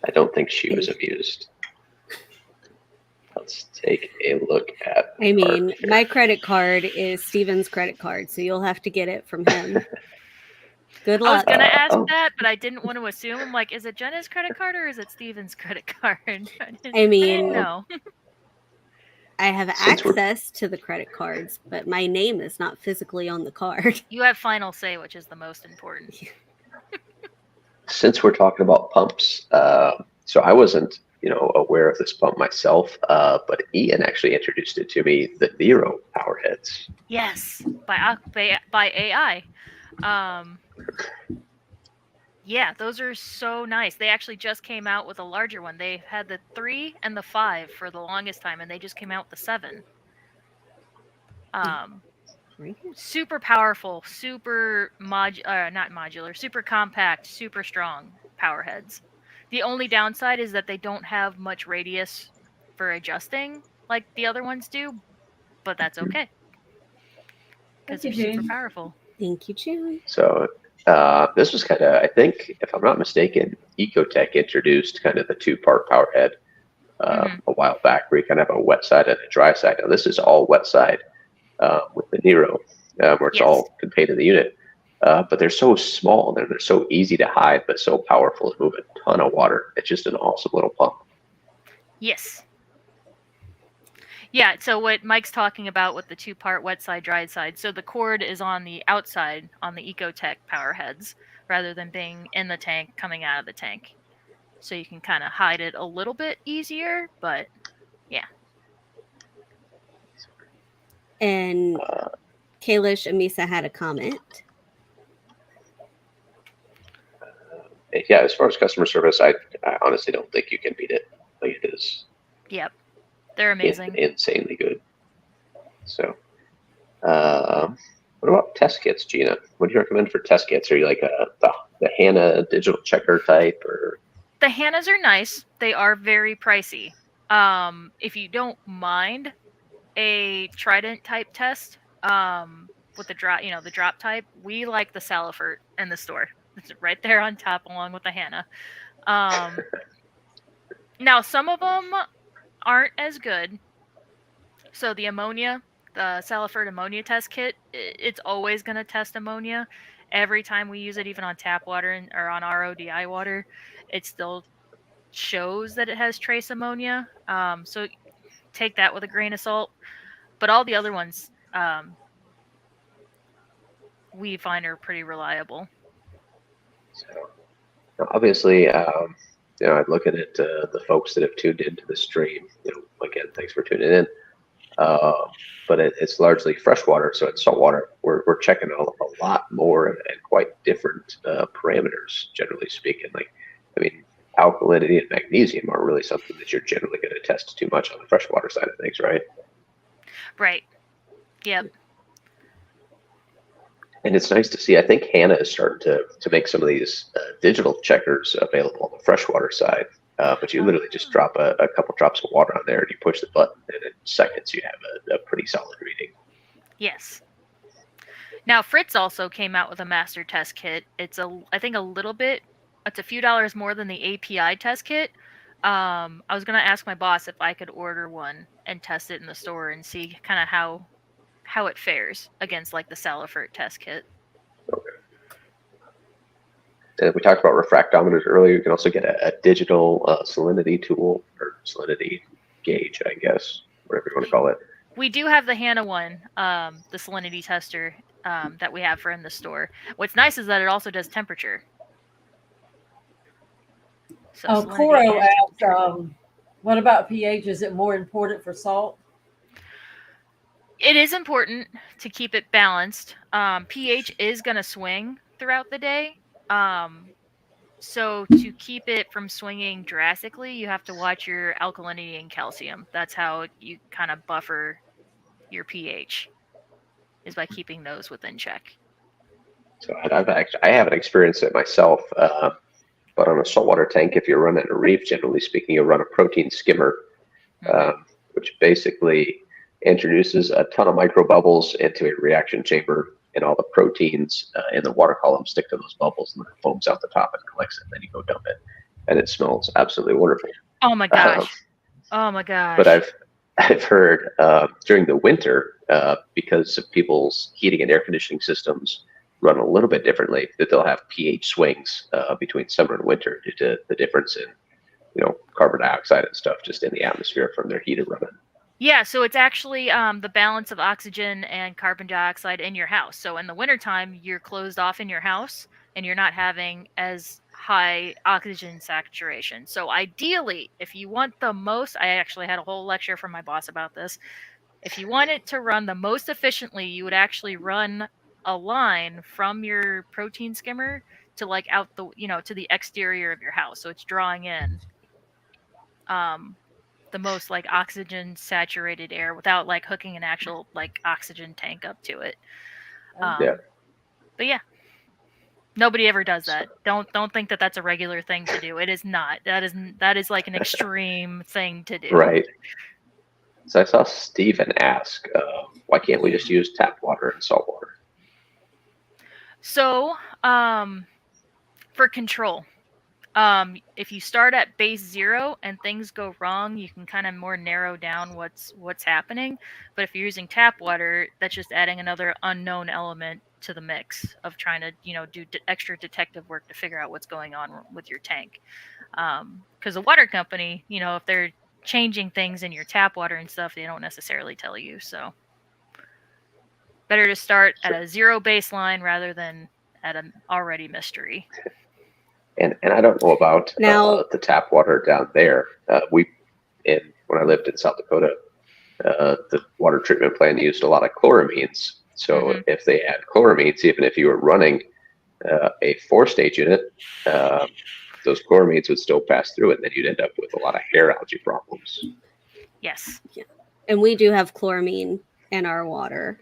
I don't think she was amused. Let's take a look at. I mean, my credit card is Steven's credit card, so you'll have to get it from him. Good luck. I was gonna ask that, but I didn't want to assume. I'm like, is it Jenna's credit card or is it Steven's credit card? I mean, no. I have access to the credit cards, but my name is not physically on the card. You have final say, which is the most important. Since we're talking about pumps, so I wasn't, aware of this pump myself, but Ian actually introduced it to me. The Nero power heads. Yes, by AI. Yeah, those are so nice. They actually just came out with a larger one. They had the 3 and the 5 for the longest time, and they just came out with the 7. Super powerful, super not modular, super compact, super strong power heads. The only downside is that they don't have much radius for adjusting like the other ones do, but that's okay. Because they're super powerful. Thank you, June. So this was kind of, I think, if I'm not mistaken, Ecotech introduced kind of the 2-part power head a while back, where you kind of have a wet side and a dry side. Now this is all wet side with the Nero, where it's all contained in the unit. But they're so small, they're so easy to hide, but so powerful to move a ton of water. It's just an awesome little pump. Yes. Yeah, so what Mike's talking about with the 2-part wet side, dry side. So the cord is on the outside on the Ecotech power heads. rather than being in the tank coming out of the tank. So you can kind of hide it a little bit easier, but yeah. And Kalish and Misa had a comment. Yeah, as far as customer service, I honestly don't think you can beat it. Like, it is. Yep, they're amazing. Insanely good. So, what about test kits, Gina? What do you recommend for test kits? Are you like the Hannah digital checker type, or? The Hannahs are nice. They are very pricey. If you don't mind a Trident type test, with the drop, the drop type, we like the Salifert in the store. It's right there on top along with the Hannah. Now some of them aren't as good. So the Salifert ammonia test kit, it's always going to test ammonia. Every time we use it, even on tap water or on RODI water, it still shows that it has trace ammonia. So take that with a grain of salt. But all the other ones, we find are pretty reliable. So, obviously, I'd look at it, the folks that have tuned into the stream. Again, thanks for tuning in. But it's largely freshwater, so it's saltwater. We're checking a lot more and quite different parameters, generally speaking. Alkalinity and magnesium are really something that you're generally going to test too much on the freshwater side of things, right? Right. Yep. And it's nice to see. I think Hannah is starting to make some of these digital checkers available on the freshwater side. But you literally just drop a couple drops of water on there, and you push the button, and in seconds you have a pretty solid reading. Yes. Now Fritz also came out with a master test kit. It's I think it's a few dollars more than the API test kit. I was gonna ask my boss if I could order one and test it in the store and see kind of how it fares against like the Salifert test kit. Okay. And we talked about refractometers earlier. You can also get a digital salinity tool, or salinity gauge, I guess, whatever you want to call it. We do have the Hannah one, the salinity tester that we have for in the store. What's nice is that it also does temperature. So Coro asked, what about pH? Is it more important for salt? It is important to keep it balanced. pH is going to swing throughout the day. So to keep it from swinging drastically, you have to watch your alkalinity and calcium. That's how you kind of buffer your pH, is by keeping those within check. So I haven't experienced it myself, but on a saltwater tank, if you're running a Reef, generally speaking, you'll run a protein skimmer, which basically introduces a ton of micro bubbles into a reaction chamber, and all the proteins in the water column stick to those bubbles, and then it foams out the top and collects it, and then you go dump it, and it smells absolutely wonderful. Oh my gosh! Oh my gosh! But I've heard during the winter, because of people's heating and air conditioning systems run a little bit differently, that they'll have pH swings between summer and winter due to the difference in carbon dioxide and stuff just in the atmosphere from their heater running. Yeah, so it's actually the balance of oxygen and carbon dioxide in your house. So in the wintertime, you're closed off in your house and you're not having as high oxygen saturation. So ideally, if you want the most, I actually had a whole lecture from my boss about this. If you want it to run the most efficiently, you would actually run a line from your protein skimmer to like out the, to the exterior of your house. So it's drawing in the most like oxygen saturated air without like hooking an actual like oxygen tank up to it. Yeah. But yeah, nobody ever does that. Don't think that that's a regular thing to do. It is not. That is like an extreme thing to do. Right. So I saw Steven ask, why can't we just use tap water and salt water? So, for control, if you start at base 0 and things go wrong, you can kind of more narrow down what's happening. But if you're using tap water, that's just adding another unknown element to the mix of trying to do extra detective work to figure out what's going on with your tank. Because the water company, if they're changing things in your tap water and stuff, they don't necessarily tell you. So better to start at a 0 baseline rather than at an already mystery. And I don't know about Now- the tap water down there. When I lived in South Dakota, the water treatment plant used a lot of chloramines. So Mhm. if they had chloramines, even if you were running a 4-stage unit, those chloramines would still pass through, and then you'd end up with a lot of hair algae problems. Yes. And we do have chloramine in our water.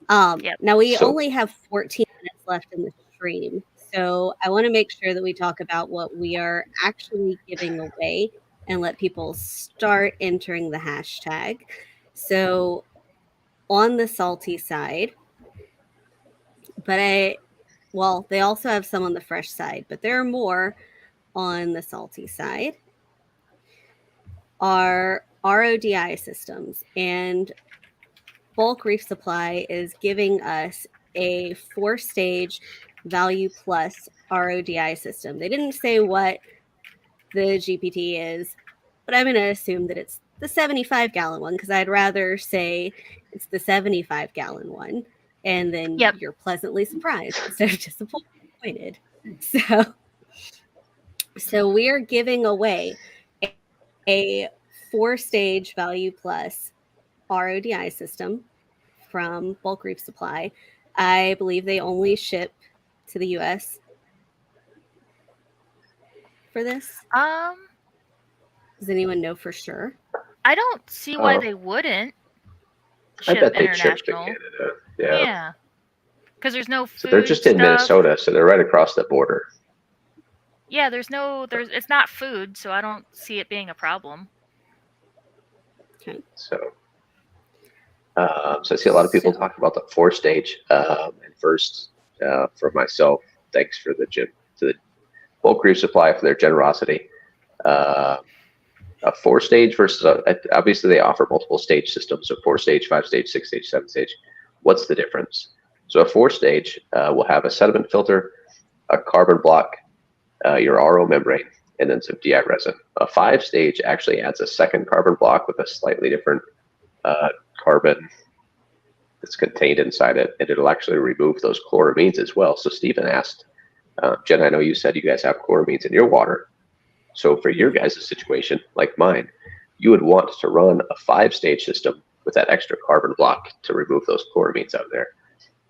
Yep. Now we So- only have 14 minutes left in the stream. So I want to make sure that we talk about what we are actually giving away and let people start entering the hashtag. So on the salty side, they also have some on the fresh side, but there are more on the salty side, are RODI systems. And Bulk Reef Supply is giving us a 4-stage value plus RODI system. They didn't say what the GPT is, but I'm going to assume that it's the 75-gallon one, because I'd rather say it's the 75-gallon one, and then Yep. you're pleasantly surprised instead of disappointed. So we are giving away a 4-stage value plus RODI system from Bulk Reef Supply. I believe they only ship to the US for this. Does anyone know for sure? I don't see why Oh. they wouldn't I ship bet they ship to international. Canada. Yeah. Yeah. Because there's no food So they're just in stuff. Minnesota, so they're right across the border. Yeah, it's not food, so I don't see it being a problem. Okay. So I see a lot of people So- talking about the 4-stage. And first, for myself, thanks for to the Bulk Reef Supply for their generosity. A 4-stage versus obviously they offer multiple stage systems. So 4-stage, 5-stage, 6-stage, 7-stage. What's the difference? So a 4-stage will have a sediment filter, a carbon block, your RO membrane, and then some DI resin. A 5-stage actually adds a second carbon block with a slightly different carbon that's contained inside it, and it'll actually remove those chloramines as well. So Stephen asked, Jen, I know you said you guys have chloramines in your water. So for your guys' situation, like mine, you would want to run a 5-stage system with that extra carbon block to remove those chloramines out of there.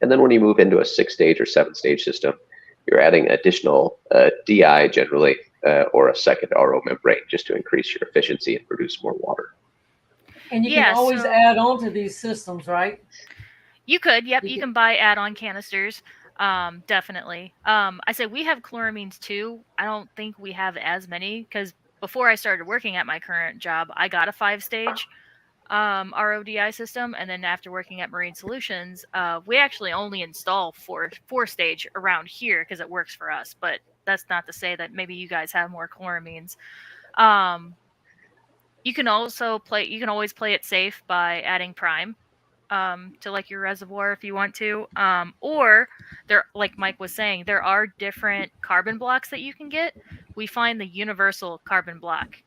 And then when you move into a 6-stage or 7-stage system, you're adding additional DI generally, or a second RO membrane, just to increase your efficiency and produce more water. And you Yeah, can always so- add on to these systems, right? You could, yep. You You can- can buy add-on canisters. Definitely. I say we have chloramines too. I don't think we have as many because before I started working at my current job, I got a 5-stage RODI system, and then after working at Marine Solutions, we actually only install 4-stage around here because it works for us. But that's not to say that maybe you guys have more chloramines. You can always play it safe by adding prime to like your reservoir if you want to, or there, like Mike was saying, there are different carbon blocks that you can get. We find the universal carbon block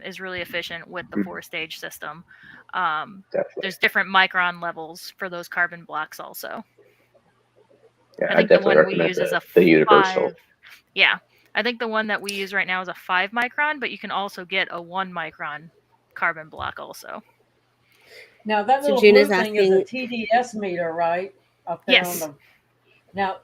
is really efficient with the 4-stage system. Definitely. There's different micron levels for those carbon blocks also. Yeah, I think the one we use is the universal. 5. Yeah, I think the one that we use right now is a 5 micron, but you can also get a 1 micron carbon block also. Now that So little June blue is thing is a asking- TDS meter, right? Up there Yes. on the. Now,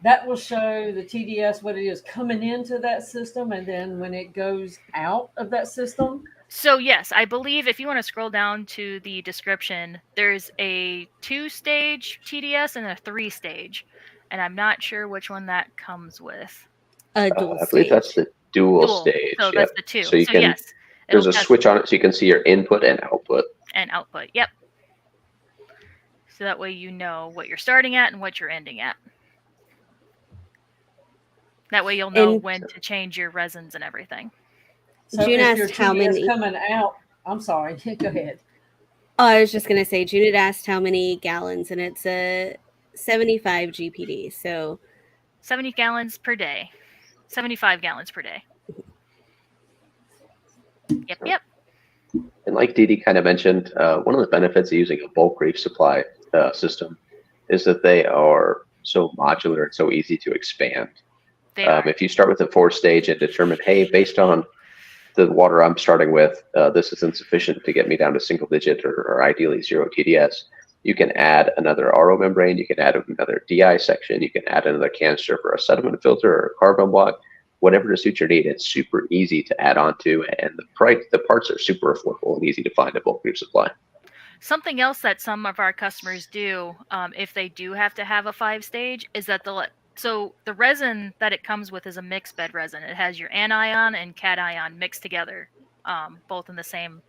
that will show the TDS what it is coming into that system, and then when it goes out of that system. So yes, I believe if you want to scroll down to the description, there's a 2-stage TDS and a 3-stage, and I'm not sure which one that comes with. A dual I believe that's stage. the dual stage. So that's the 2. So you can. yes, There's it'll a test switch on it, so you can see your input and output. and output. Yep. So that way you know what you're starting at and what you're ending at. That way you'll know And- when to change your resins and everything. So June if your asked how TDS many- coming out, I'm sorry, go ahead. Oh, I was just going to say, June had asked how many gallons, and it's a 75 GPD. So 70 gallons per day. 75 gallons per day. Yep. And like Dee Dee kind of mentioned, one of the benefits of using a bulk reef supply system is that they are so modular and so easy to expand. They are. If you start with a 4-stage and determine, hey, based on the water I'm starting with, this is insufficient to get me down to single digit or ideally 0 TDS, you can add another RO membrane, you can add another DI section, you can add another canister for a sediment filter or a carbon block, whatever to suit your need. It's super easy to add on to, and the parts are super affordable and easy to find at Bulk Reef Supply. Something else that some of our customers do, if they do have to have a 5-stage, is that so the resin that it comes with is a mixed bed resin. It has your anion and cation mixed together, both in the same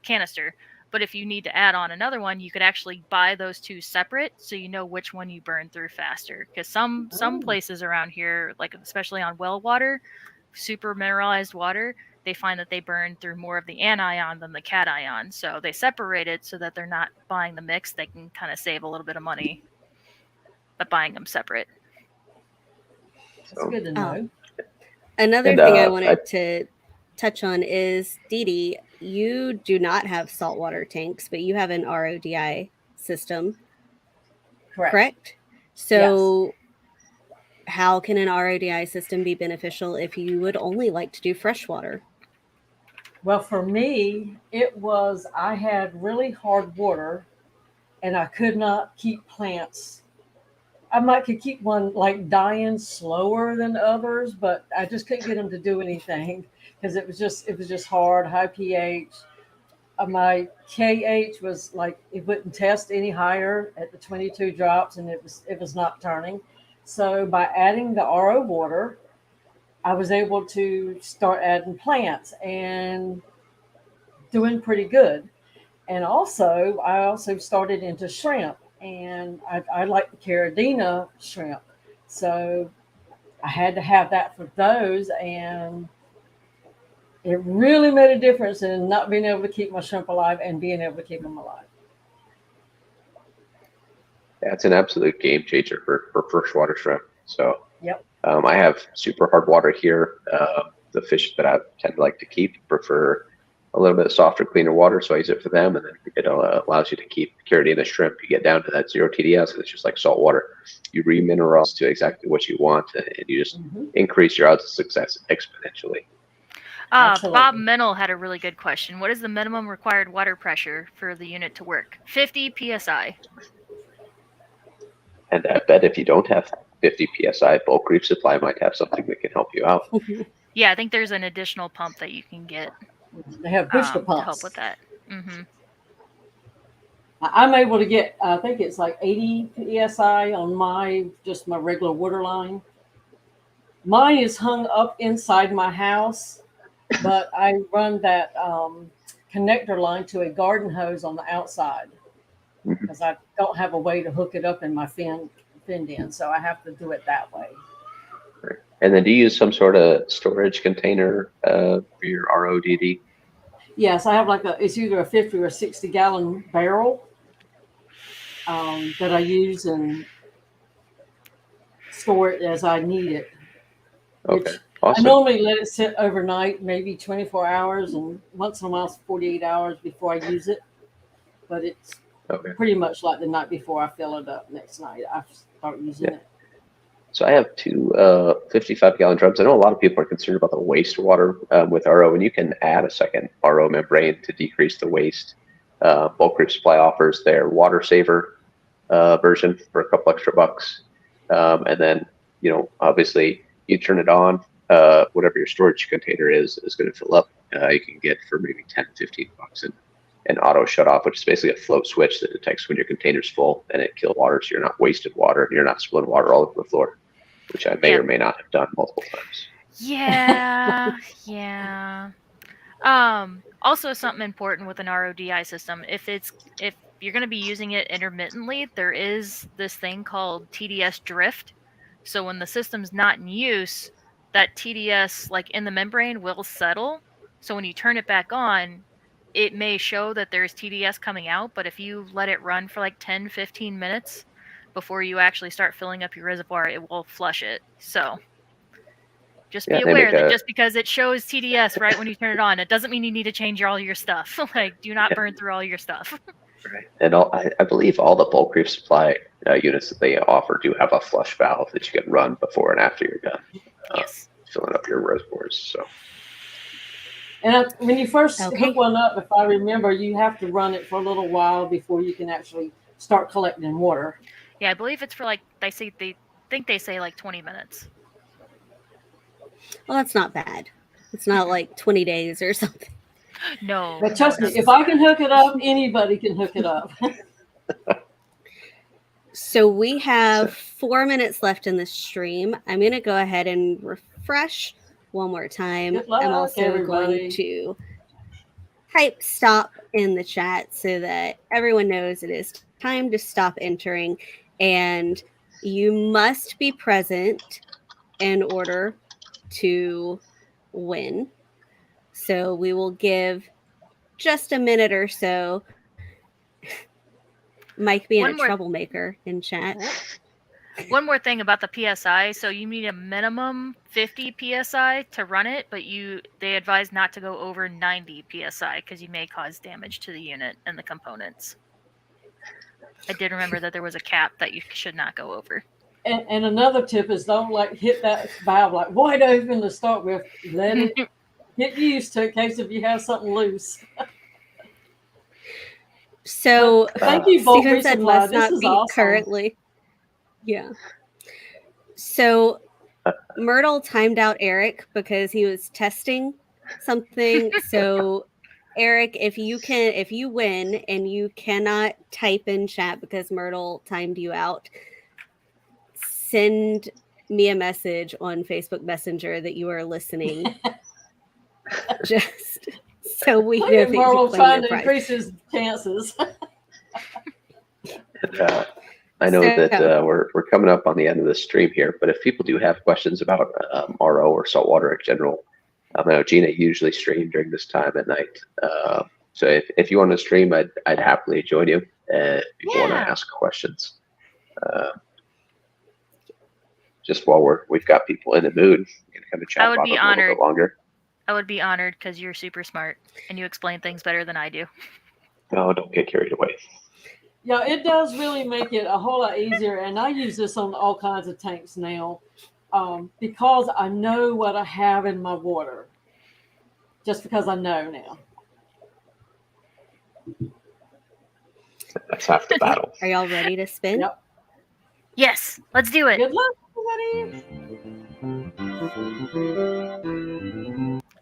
canister. But if you need to add on another one, you could actually buy those two separate, so you know which one you burn through faster. Because some places around here, like especially on well water, super mineralized water, they find that they burn through more of the anion than the cation. So they separate it so that they're not buying the mix. They can kind of save a little bit of money by buying them separate. That's good to know. Another thing I wanted to touch on is, Dee Dee, you do not have saltwater tanks, but you have an RODI system. Correct? So yes. How can an RODI system be beneficial if you would only like to do freshwater? Well, for me, it was, I had really hard water and I could not keep plants. Could keep one like dying slower than others, but I just couldn't get them to do anything because it was just hard, high pH. My KH was like, it wouldn't test any higher at the 22 drops, and it was not turning. So by adding the RO water, I was able to start adding plants and doing pretty good. And also, I also started into shrimp, and I like the Caridina shrimp. So I had to have that for those, and it really made a difference in not being able to keep my shrimp alive and being able to keep them alive. That's an absolute game changer for freshwater shrimp. So yep. I have super hard water here. The fish that I tend to like to keep prefer a little bit softer, cleaner water, so I use it for them, and then it allows you to keep Caridina shrimp. You get down to that 0 TDS, and it's just like salt water. You remineralize to exactly what you want, and you just increase your odds of success exponentially. Bob Mennel had a really good question. What is the minimum required water pressure for the unit to work? 50 psi. And I bet if you don't have 50 psi, Bulk Reef Supply might have something that can help you out. Yeah, I think there's an additional pump that you can get. They have booster pumps to help with that. I'm able to get, I think it's like 80 psi on my regular water line. Mine is hung up inside my house, but I run that connector line to a garden hose on the outside because I don't have a way to hook it up in my finned in, so I have to do it that way. And then do you use some sort of storage container for your RODD? Yes, I have it's either a 50 or 60 gallon barrel that I use and store it as I need it. Okay, awesome. I normally let it sit overnight, maybe 24 hours, and once in a while 48 hours before I use it. But it's pretty much like the night before I fill it up. Next night I start using it. So I have two 55-gallon drums. I know a lot of people are concerned about the wastewater with RO, and you can add a second RO membrane to decrease the waste. Bulk Reef Supply offers their water saver version for a couple extra bucks. And then, obviously you turn it on, whatever your storage container is going to fill up. You can get for maybe 10, 15 bucks an auto shut off, which is basically a float switch that detects when your container's full, and it kills water, so you're not wasting water and you're not spilling water all over the floor, which I may or may not have done multiple times. Yeah. Also, something important with an RODI system, if you're going to be using it intermittently, there is this thing called TDS drift. So when the system's not in use, that TDS in the membrane will settle. So when you turn it back on, it may show that there's TDS coming out, but if you let it run for 10, 15 minutes before you actually start filling up your reservoir, it will flush it. So just be aware that just because it shows TDS right when you turn it on, it doesn't mean you need to change all your stuff. Do not burn through all your stuff. Right. And I believe all the Bulk Reef Supply units that they offer do have a flush valve that you can run before and after you're done Yes. filling up your reservoirs. So, And when you first Okay. hook one up, if I remember, you have to run it for a little while before you can actually start collecting water. Yeah, I believe it's for like they say 20 minutes. Well, that's not bad. It's not like 20 days or something. No. But trust no, me, if I can hook it up, anybody can hook it up. So we have 4 minutes left in the stream. I'm going to go ahead and refresh one more time. Good luck, I'm also everybody. going to type stop in the chat so that everyone knows it is time to stop entering. And you must be present in order to win. So we will give just a minute or so. Mike being One a more- troublemaker in chat. One more thing about the PSI. So you need a minimum 50 PSI to run it, but they advise not to go over 90 PSI because you may cause damage to the unit and the components. I did remember that there was a cap that you should not go over. And another tip is don't like hit that valve like wide open to start with. Let it get used to it in case if you have something loose. So Thank you, Bulk Steven said Resupply. must This not is be awesome. currently. Yeah. So Myrtle timed out Eric because he was testing something. So Eric, if you win and you cannot type in chat because Myrtle timed you out, send me a message on Facebook Messenger that you are listening. Just so we know that you Merle claim trying your to prize. increase his chances. and, I know that we're coming up on the end of the stream here, but if people do have questions about RO or saltwater in general, I know Gina usually streams during this time at night. So if you want to stream, I'd happily join you if you want to ask questions. Just while we've got people in the mood, we can kind of chat about it a little bit longer. I would be honored because you're super smart and you explain things better than I do. No, don't get carried away. Yeah, it does really make it a whole lot easier. And I use this on all kinds of tanks now because I know what I have in my water. Just because I know now. That's half the battle. Are y'all ready to spin? Yep. Yes, let's do it. Good luck, everybody.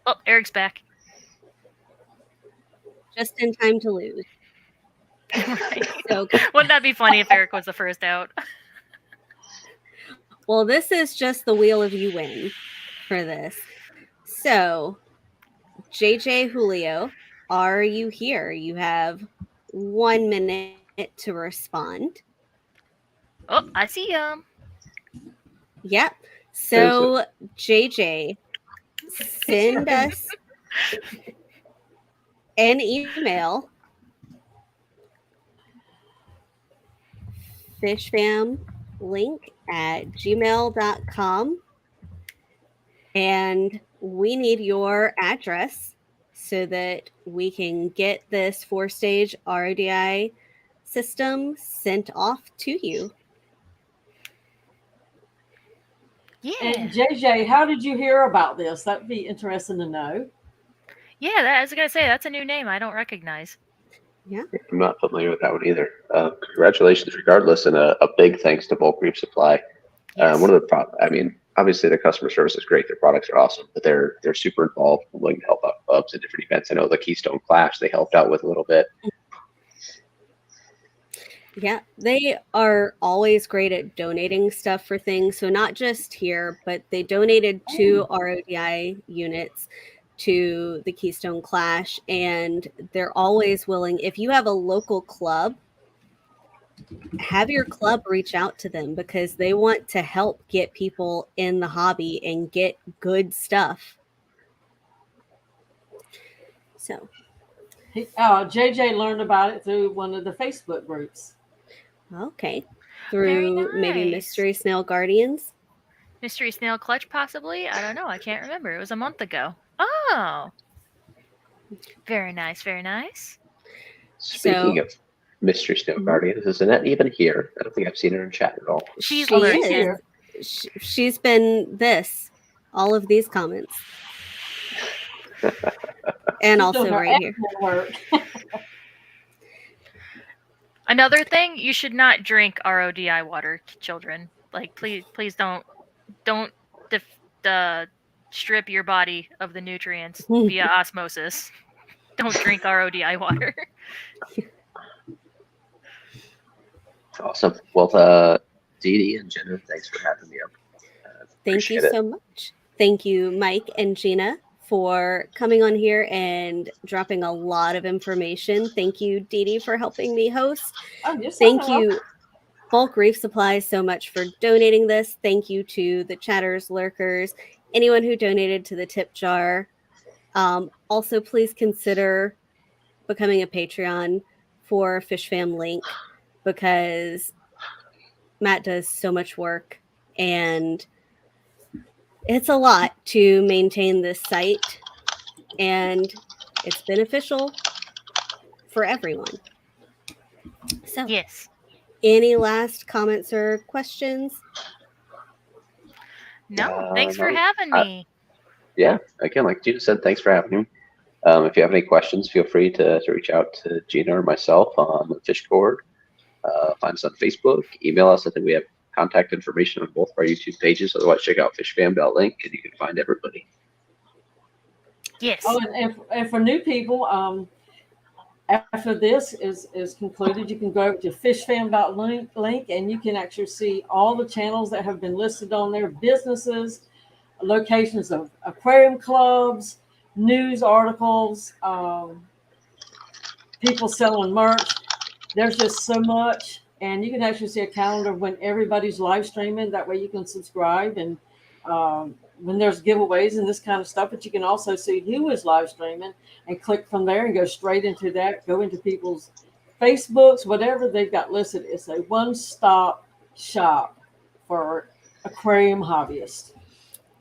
Oh, Eric's back. Just in time to lose. Right. So, Wouldn't that be funny if Eric was the first out? well, this is just the wheel of you win for this. So, JJ Julio, are you here? You have 1 minute to respond. Oh, I see him. Yep. So, JJ, send us an email. Fishfam.link at gmail.com. And we need your address so that we can get this 4-stage RODI system sent off to you. Yeah. And JJ, how did you hear about this? That'd be interesting to know. Yeah, I was going to say, that's a new name I don't recognize. Yeah. I'm not familiar with that one either. Congratulations, regardless, and a big thanks to Bulk Reef Supply. Yes. One of the obviously their customer service is great. Their products are awesome, but they're super involved, willing to help out clubs at different events. I know the Keystone Clash they helped out with a little bit. Yeah, they are always great at donating stuff for things. So not just here, but they donated 2 RODI units to the Keystone Clash, and they're always willing. If you have a local club, have your club reach out to them because they want to help get people in the hobby and get good stuff. So JJ learned about it through one of the Facebook groups. okay, through maybe nice. Mystery Snail Guardians. Mystery Snail Clutch, possibly? I don't know. I can't remember. It was a month ago. Oh. Very nice, very nice. Speaking of Mystery Snow Guardian. Is Annette even here? I don't think I've seen her in chat at all. She's She lurking. is. here. She's been all of these comments. And She's also doing her right here. admin work. Another thing, you should not drink RODI water, children. Like, please don't strip your body of the nutrients via osmosis. Don't drink RODI water. Awesome. Well, Dee Dee and Jenna, thanks for having me up. Thank you Appreciate it. so much. Thank you, Mike and Gina, for coming on here and dropping a lot of information. Thank you, Dee Dee, for helping me host. Oh, you're so Thank welcome. you, Bulk Reef Supplies, so much for donating this. Thank you to the chatters, lurkers, anyone who donated to the tip jar. Also, please consider becoming a Patreon for Fishfam.link because Matt does so much work and it's a lot to maintain this site and it's beneficial for everyone. So, Yes. any last comments or questions? No, thanks for No. having me. Yeah, again, like Gina said, thanks for having me. If you have any questions, feel free to reach out to Gina or myself on the Fishboard. Find us on Facebook. Email us. I think we have contact information on both of our YouTube pages. Otherwise, check out Fishfam.link and you can find everybody. Yes. Oh, and for new people, after this is concluded, you can go over to fishfam.link and you can actually see all the channels that have been listed on there, businesses, locations of aquarium clubs, news articles, people selling merch. There's just so much. And you can actually see a calendar when everybody's live streaming. That way you can subscribe and when there's giveaways and this kind of stuff. But you can also see who is live streaming and click from there and go straight into that. Go into people's Facebooks, whatever they've got listed. It's a one-stop shop for aquarium hobbyists.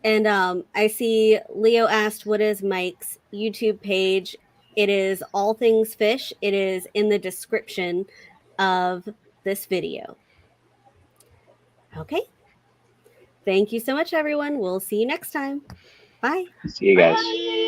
And I see Leo asked, what is Mike's YouTube page? It is All Things Fish. It is in the description of this video. Okay. Thank you so much, everyone. We'll see you next time. Bye. See you guys. Bye.